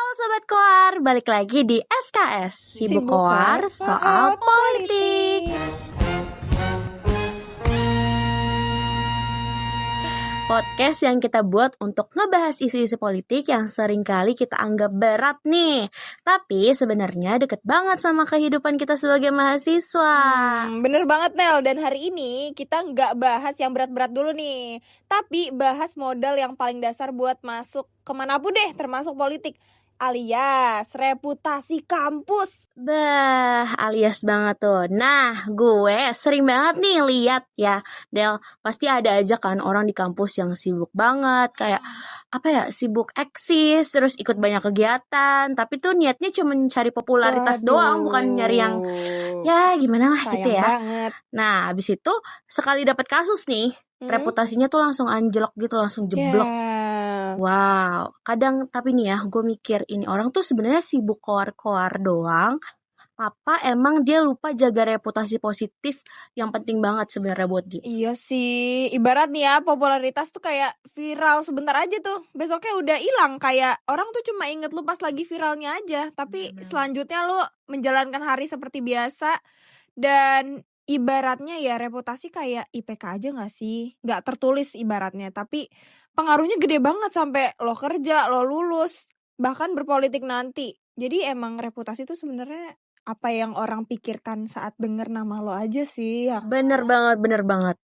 Halo Sobat Koar, balik lagi di SKS Sibuk Koar Soal Politik. Podcast yang kita buat untuk ngebahas isu-isu politik yang seringkali kita anggap berat nih, tapi sebenarnya deket banget sama kehidupan kita sebagai mahasiswa. Bener banget Nel, dan hari ini kita nggak bahas yang berat-berat dulu nih, tapi bahas modal yang paling dasar buat masuk kemanapun deh, termasuk politik, alias reputasi kampus. Alias banget tuh. Nah, gue sering banget nih lihat ya, Del, pasti ada aja kan orang di kampus yang sibuk banget, kayak sibuk eksis, terus ikut banyak kegiatan, tapi tuh niatnya cuma cari popularitas doang, bukan nyari yang ya gimana lah gitu Sayang ya. banget. Nah, abis itu sekali dapat kasus nih, reputasinya tuh langsung anjlok gitu, langsung jeblok. Wow, kadang tapi nih ya, gue mikir ini orang tuh sebenarnya sibuk koar-koar doang, apa emang dia lupa jaga reputasi positif yang penting banget sebenarnya buat dia. Iya sih, ibarat nih ya, popularitas tuh kayak viral sebentar aja tuh, besoknya udah hilang. Kayak orang tuh cuma inget lu pas lagi viralnya aja, tapi selanjutnya lu menjalankan hari seperti biasa. Dan ibaratnya ya reputasi kayak IPK aja gak sih? Gak tertulis ibaratnya, tapi pengaruhnya gede banget sampai lo kerja, lo lulus, bahkan berpolitik nanti. Jadi emang reputasi tuh sebenarnya apa yang orang pikirkan saat denger nama lo aja sih ya. Bener banget.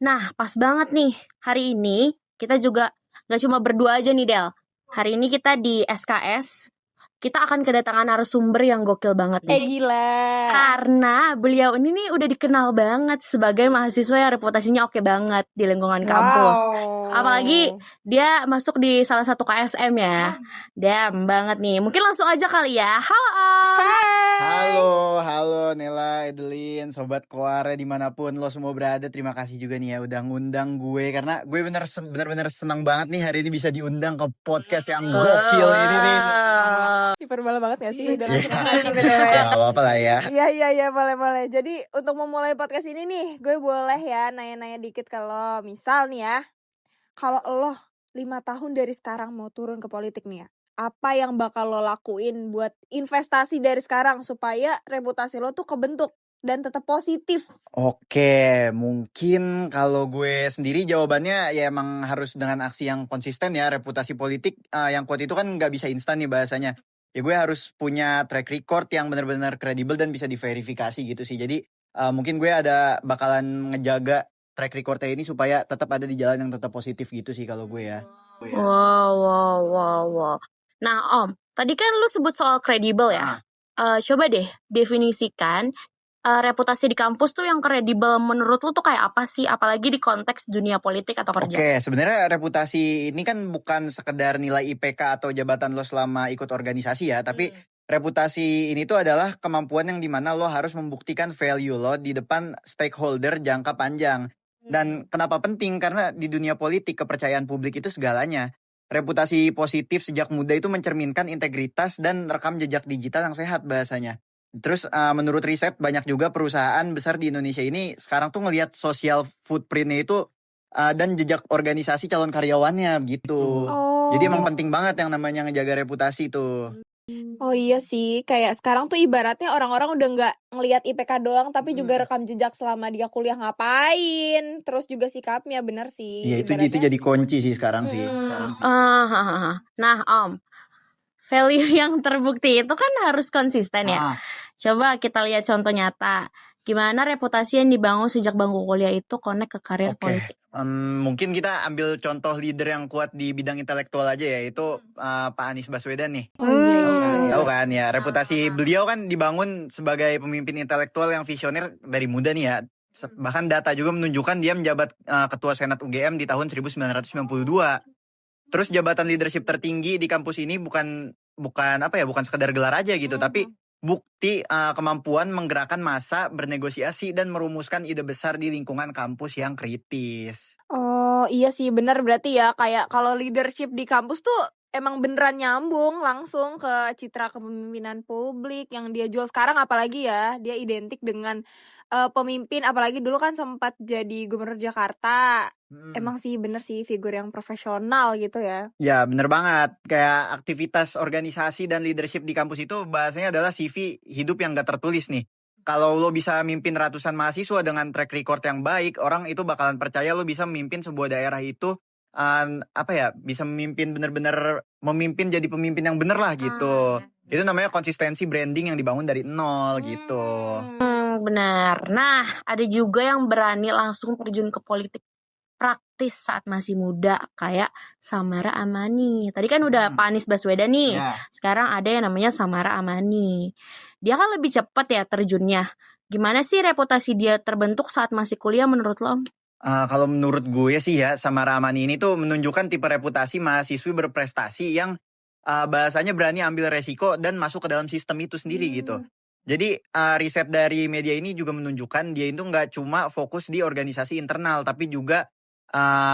Nah, pas banget nih, hari ini kita juga gak cuma berdua aja nih Del. Hari ini kita di SKS, kita akan kedatangan narasumber yang gokil banget nih. Gila. Karena beliau ini nih udah dikenal banget sebagai mahasiswa yang reputasinya oke banget di lingkungan kampus. Apalagi dia masuk di salah satu KSM ya. Damn banget nih. Mungkin langsung aja kali ya. Halo Om. Halo Nela, Edelin, Sobat Koare dimanapun lo semua berada. Terima kasih juga nih ya udah ngundang gue, karena gue bener-bener senang banget nih hari ini bisa diundang ke podcast yang gokil ini nih. Hiperbola banget gak sih? Udah Ya, langsung hati BTW. ya gak apa-apa lah ya. Iya boleh. Jadi untuk memulai podcast ini nih, gue boleh ya nanya-nanya dikit ke lo. Misal nih ya, kalau lo 5 tahun dari sekarang mau turun ke politik nih ya, apa yang bakal lo lakuin buat investasi dari sekarang supaya reputasi lo tuh kebentuk dan tetap positif? Oke, mungkin kalau gue sendiri jawabannya ya emang harus dengan aksi yang konsisten ya. Reputasi politik yang kuat itu kan nggak bisa instan nih bahasanya. Ya gue harus punya track record yang benar-benar kredibel dan bisa diverifikasi gitu sih. Jadi mungkin gue bakalan ngejaga track recordnya ini supaya tetap ada di jalan yang tetap positif gitu sih kalau gue ya. Wow. Nah Om, tadi kan lu sebut soal kredibel ya. Coba deh definisikan reputasi di kampus tuh yang kredibel menurut lu tuh kayak apa sih? Apalagi di konteks dunia politik atau kerja. Oke, sebenarnya reputasi ini kan bukan sekedar nilai IPK atau jabatan lo selama ikut organisasi ya, tapi reputasi ini tuh adalah kemampuan yang dimana lo harus membuktikan value lo di depan stakeholder jangka panjang. Dan kenapa penting? Karena di dunia politik kepercayaan publik itu segalanya. Reputasi positif sejak muda itu mencerminkan integritas dan rekam jejak digital yang sehat bahasanya. Terus menurut riset banyak juga perusahaan besar di Indonesia ini sekarang tuh ngelihat social footprint-nya itu dan jejak organisasi calon karyawannya gitu. Jadi emang penting banget yang namanya ngejaga reputasi tuh. Oh iya sih, kayak sekarang tuh ibaratnya orang-orang udah nggak ngelihat IPK doang, tapi juga rekam jejak selama dia kuliah ngapain, terus juga sikapnya, bener sih. Iya itu ibaratnya. jadi kunci sih sekarang sih. Nah Om, value yang terbukti itu kan harus konsisten ya. Coba kita lihat contoh nyata. Gimana reputasi yang dibangun sejak bangku kuliah itu connect ke karir politik? Mungkin kita ambil contoh leader yang kuat di bidang intelektual aja ya, itu Pak Anies Baswedan nih. Tahu kan ya, reputasi beliau kan dibangun sebagai pemimpin intelektual yang visioner dari muda nih ya. Bahkan data juga menunjukkan dia menjabat ketua Senat UGM di tahun 1992. Terus jabatan leadership tertinggi di kampus ini bukan sekedar gelar aja gitu, tapi bukti kemampuan menggerakkan massa, bernegosiasi dan merumuskan ide besar di lingkungan kampus yang kritis. Oh iya sih, benar berarti ya, kayak kalau leadership di kampus tuh emang beneran nyambung langsung ke citra kepemimpinan publik yang dia jual sekarang, apalagi ya dia identik dengan pemimpin, apalagi dulu kan sempat jadi gubernur Jakarta. emang sih bener sih figur yang profesional gitu ya. Ya, bener banget. Kayak aktivitas organisasi dan leadership di kampus itu bahasanya adalah CV hidup yang gak tertulis nih. Kalau lo bisa mimpin ratusan mahasiswa dengan track record yang baik, orang itu bakalan percaya lo bisa memimpin sebuah daerah itu bisa memimpin bener-bener memimpin jadi pemimpin yang bener lah gitu. Itu namanya konsistensi branding yang dibangun dari nol gitu. Benar. Nah, ada juga yang berani langsung terjun ke politik praktis saat masih muda kayak Samara Amani. Tadi kan udah Pak Anies Baswedan nih. Ya. Sekarang ada yang namanya Samara Amani. Dia kan lebih cepat ya terjunnya. Gimana sih reputasi dia terbentuk saat masih kuliah menurut lo? Kalau menurut gue sih ya, Samara Amani ini tuh menunjukkan tipe reputasi mahasiswi berprestasi yang bahasanya berani ambil resiko dan masuk ke dalam sistem itu sendiri gitu. Jadi riset dari media ini juga menunjukkan dia itu nggak cuma fokus di organisasi internal, tapi juga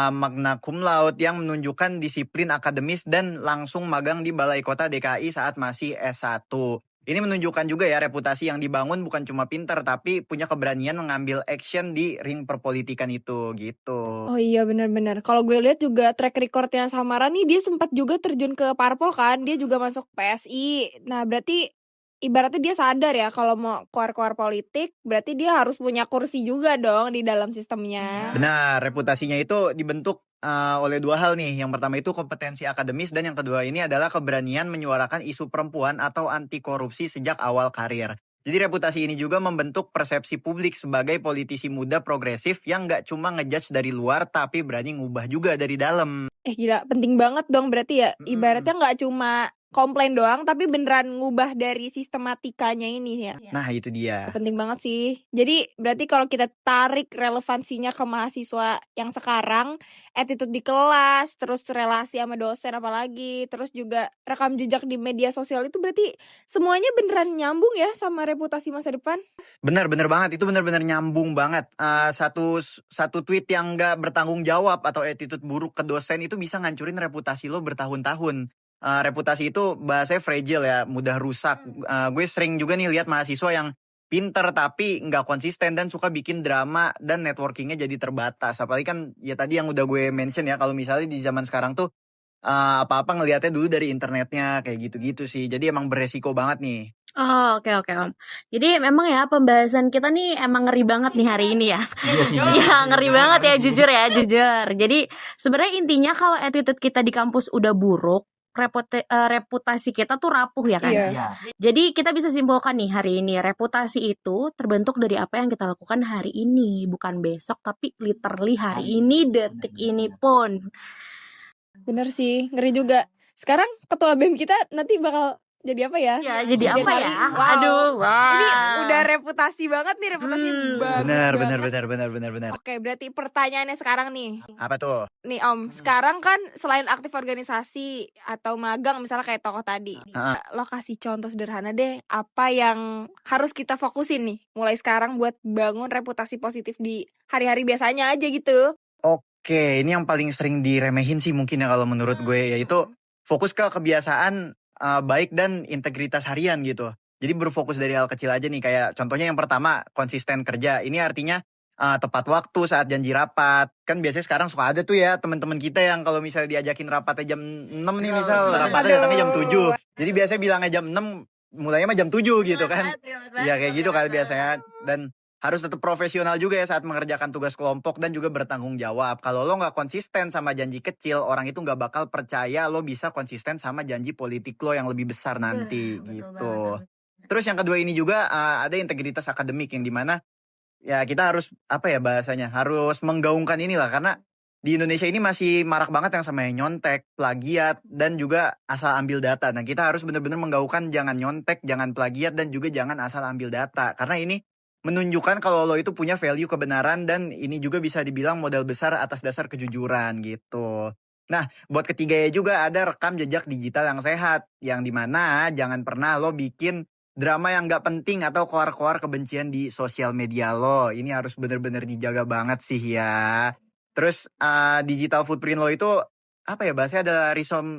magna cum laude yang menunjukkan disiplin akademis dan langsung magang di Balai Kota DKI saat masih S1. Ini menunjukkan juga ya reputasi yang dibangun bukan cuma pintar tapi punya keberanian mengambil action di ring perpolitikan itu gitu. Oh iya benar-benar. Kalau gue lihat juga track recordnya Samara nih, dia sempat juga terjun ke parpol kan, dia juga masuk PSI. Nah berarti ibaratnya dia sadar ya kalau mau keluar-keluar politik, berarti dia harus punya kursi juga dong di dalam sistemnya. Benar, reputasinya itu dibentuk oleh dua hal nih. Yang pertama itu kompetensi akademis dan yang kedua ini adalah keberanian menyuarakan isu perempuan atau anti korupsi sejak awal karir. Jadi reputasi ini juga membentuk persepsi publik sebagai politisi muda progresif yang nggak cuma ngejudge dari luar tapi berani ngubah juga dari dalam. Gila, penting banget dong berarti ya. Ibaratnya nggak cuma komplain doang, tapi beneran ngubah dari sistematikanya ini ya. Nah itu dia. Penting banget sih. Jadi berarti kalau kita tarik relevansinya ke mahasiswa yang sekarang, attitude di kelas, terus relasi sama dosen apalagi, terus juga rekam jejak di media sosial itu berarti semuanya beneran nyambung ya sama reputasi masa depan. Benar banget, itu benar-benar nyambung banget. Satu tweet yang nggak bertanggung jawab atau attitude buruk ke dosen itu bisa ngancurin reputasi lo bertahun-tahun. Reputasi itu bahasanya fragile ya, mudah rusak. Gue sering juga nih lihat mahasiswa yang pinter tapi nggak konsisten dan suka bikin drama dan networkingnya jadi terbatas. Apalagi kan ya tadi yang udah gue mention ya, kalau misalnya di zaman sekarang tuh apa-apa ngelihatnya dulu dari internetnya kayak gitu-gitu sih. Jadi emang beresiko banget nih. Oh, oke Om. Jadi memang ya pembahasan kita nih emang ngeri banget nih hari ini ya. Iya, ngeri banget ya, jujur. Jadi sebenarnya intinya kalau attitude kita di kampus udah buruk, reputasi kita tuh rapuh ya kan. Iya. Jadi kita bisa simpulkan nih hari ini, reputasi itu terbentuk dari apa yang kita lakukan hari ini, bukan besok tapi literally hari ini, detik ini pun. Bener sih, ngeri juga. Sekarang ketua BEM kita nanti bakal jadi apa ya? Ya, jadi apa ya? Wow. Aduh, wow. Ini udah reputasi banget nih, reputasi bagus Benar. Oke, berarti pertanyaannya sekarang nih. Apa tuh? Nih Om, sekarang kan selain aktif organisasi atau magang misalnya kayak tokoh tadi, lo kasih contoh sederhana deh, apa yang harus kita fokusin nih mulai sekarang buat bangun reputasi positif di hari-hari biasanya aja gitu. Oke, ini yang paling sering diremehin sih mungkin ya kalau menurut gue, yaitu fokus ke kebiasaan baik dan integritas harian gitu. Jadi berfokus dari hal kecil aja nih, kayak contohnya yang pertama konsisten kerja. Ini artinya tepat waktu saat janji rapat. Kan biasanya sekarang suka ada tuh ya teman-teman kita yang kalau misalnya diajakin rapatnya jam 6 nih misal, rapatnya datangnya jam 7. Jadi biasanya bilangnya jam 6, mulainya mah jam 7 gitu kan. Ya kayak gitu kan biasanya. Dan harus tetap profesional juga ya saat mengerjakan tugas kelompok dan juga bertanggung jawab. Kalau lo nggak konsisten sama janji kecil, orang itu nggak bakal percaya lo bisa konsisten sama janji politik lo yang lebih besar nanti gitu. Terus yang kedua ini juga ada integritas akademik yang dimana ya kita harus harus menggaungkan inilah, karena di Indonesia ini masih marak banget yang samanya nyontek, plagiat, dan juga asal ambil data. Nah kita harus benar-benar menggaungkan jangan nyontek, jangan plagiat, dan juga jangan asal ambil data. Karena ini menunjukkan kalau lo itu punya value kebenaran dan ini juga bisa dibilang modal besar atas dasar kejujuran gitu. Nah, buat ketiganya juga ada rekam jejak digital yang sehat, yang dimana jangan pernah lo bikin drama yang gak penting atau keluar-keluar kebencian di sosial media lo. Ini harus bener-bener dijaga banget sih ya. Terus digital footprint lo itu bahasanya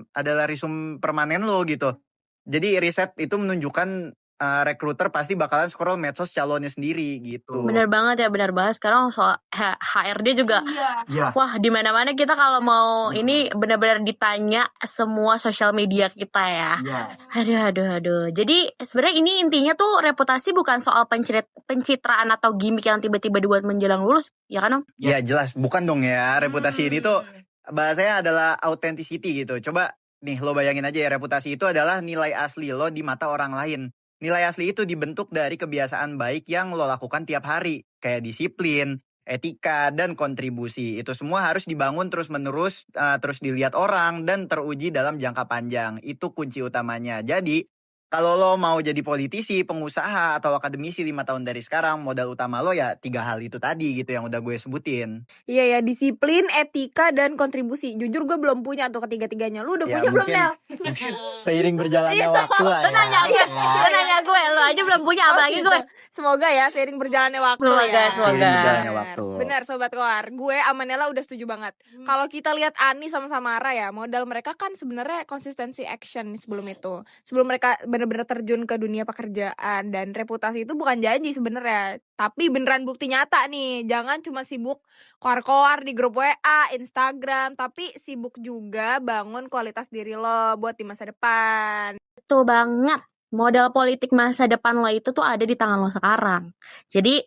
adalah resume permanen lo gitu. Jadi riset itu menunjukkan recruiter pasti bakalan scroll medsos calonnya sendiri gitu. Bener banget ya, bener banget. Sekarang soal HRD juga, Iya. wah di mana-mana kita kalau mau ini benar-benar ditanya semua sosial media kita ya. Iya. Aduh. Jadi sebenarnya ini intinya tuh reputasi bukan soal pencitraan atau gimmick yang tiba-tiba dibuat menjelang lulus, ya kan Om? Ya jelas, bukan dong ya. Reputasi ini tuh bahasanya adalah authenticity gitu. Coba nih lo bayangin aja ya, reputasi itu adalah nilai asli lo di mata orang lain. Nilai asli itu dibentuk dari kebiasaan baik yang lo lakukan tiap hari. Kayak disiplin, etika, dan kontribusi. Itu semua harus dibangun terus-menerus, terus dilihat orang, dan teruji dalam jangka panjang. Itu kunci utamanya. Jadi, kalau lo mau jadi politisi, pengusaha, atau akademisi 5 tahun dari sekarang, modal utama lo ya 3 hal itu tadi gitu yang udah gue sebutin. Iya ya, disiplin, etika, dan kontribusi. Jujur gue belum punya tuh ketiga-tiganya. Lu udah Ya, punya belum, mungkin- Nel? Seiring berjalannya waktu lah ya. Lu nanya gue, lo aja belum punya, apalagi gitu. gue. Semoga ya seiring berjalannya waktu Semoga, ya. semoga. Seiring berjalannya waktu. Benar Sobat Koar, gue sama Nela udah setuju banget. Kalau kita lihat Ani sama Samara ya, modal mereka kan sebenarnya konsistensi action sebelum itu. Sebelum mereka benar-benar terjun ke dunia pekerjaan, dan reputasi itu bukan janji sebenarnya, tapi beneran bukti nyata nih. Jangan cuma sibuk koar-koar di grup WA, Instagram, tapi sibuk juga bangun kualitas diri lo buat di masa depan. Betul banget. Modal politik masa depan lo itu tuh ada di tangan lo sekarang. Jadi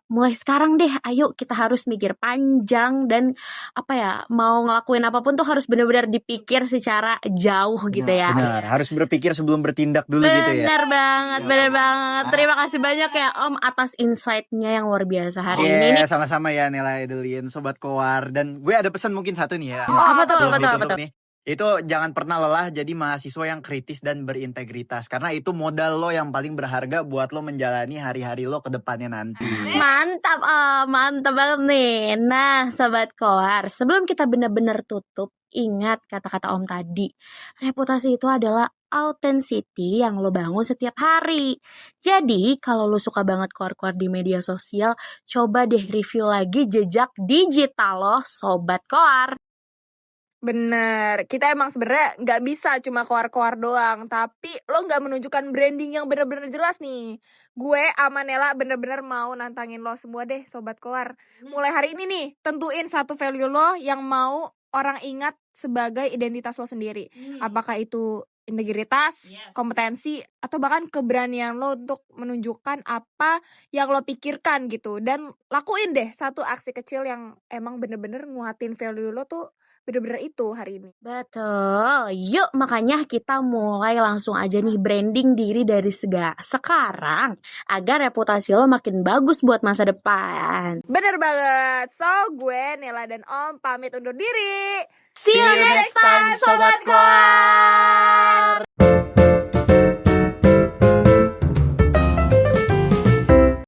mulai sekarang deh, ayo kita harus mikir panjang dan apa ya, mau ngelakuin apapun tuh harus benar-benar dipikir secara jauh gitu ya. Benar, harus berpikir sebelum bertindak dulu gitu ya. Benar banget, benar banget. Terima kasih banyak ya Om atas insight-nya yang luar biasa hari ini nih. Sama-sama ya Nela Edelin, Sobat Koar. Dan gue ada pesan mungkin satu nih ya. Apa tuh, Sebelum apa tuh, apa ditutup tuh? nih. Itu jangan pernah lelah jadi mahasiswa yang kritis dan berintegritas. Karena itu modal lo yang paling berharga buat lo menjalani hari-hari lo ke depannya nanti. Mantap Om, mantap banget nih. Nah Sobat Koar, sebelum kita benar-benar tutup, ingat kata-kata Om tadi. Reputasi itu adalah authenticity yang lo bangun setiap hari. Jadi kalau lo suka banget koar-koar di media sosial, coba deh review lagi jejak digital lo, Sobat Koar. Bener, kita emang sebenarnya nggak bisa cuma koar-koar doang, tapi lo nggak menunjukkan branding yang bener-bener jelas nih. Gue sama Nela bener-bener mau nantangin lo semua deh, Sobat Koar. Mulai hari ini nih, tentuin satu value lo yang mau orang ingat sebagai identitas lo sendiri. Apakah itu integritas, kompetensi, atau bahkan keberanian lo untuk menunjukkan apa yang lo pikirkan gitu. Dan lakuin deh satu aksi kecil yang emang bener-bener nguatin value lo tuh bener-bener itu hari ini. Betul, yuk makanya kita mulai langsung aja nih branding diri dari sekarang agar reputasi lo makin bagus buat masa depan. Bener banget. So, gue, Nela dan Om pamit undur diri. See you next time, Sobat Koar!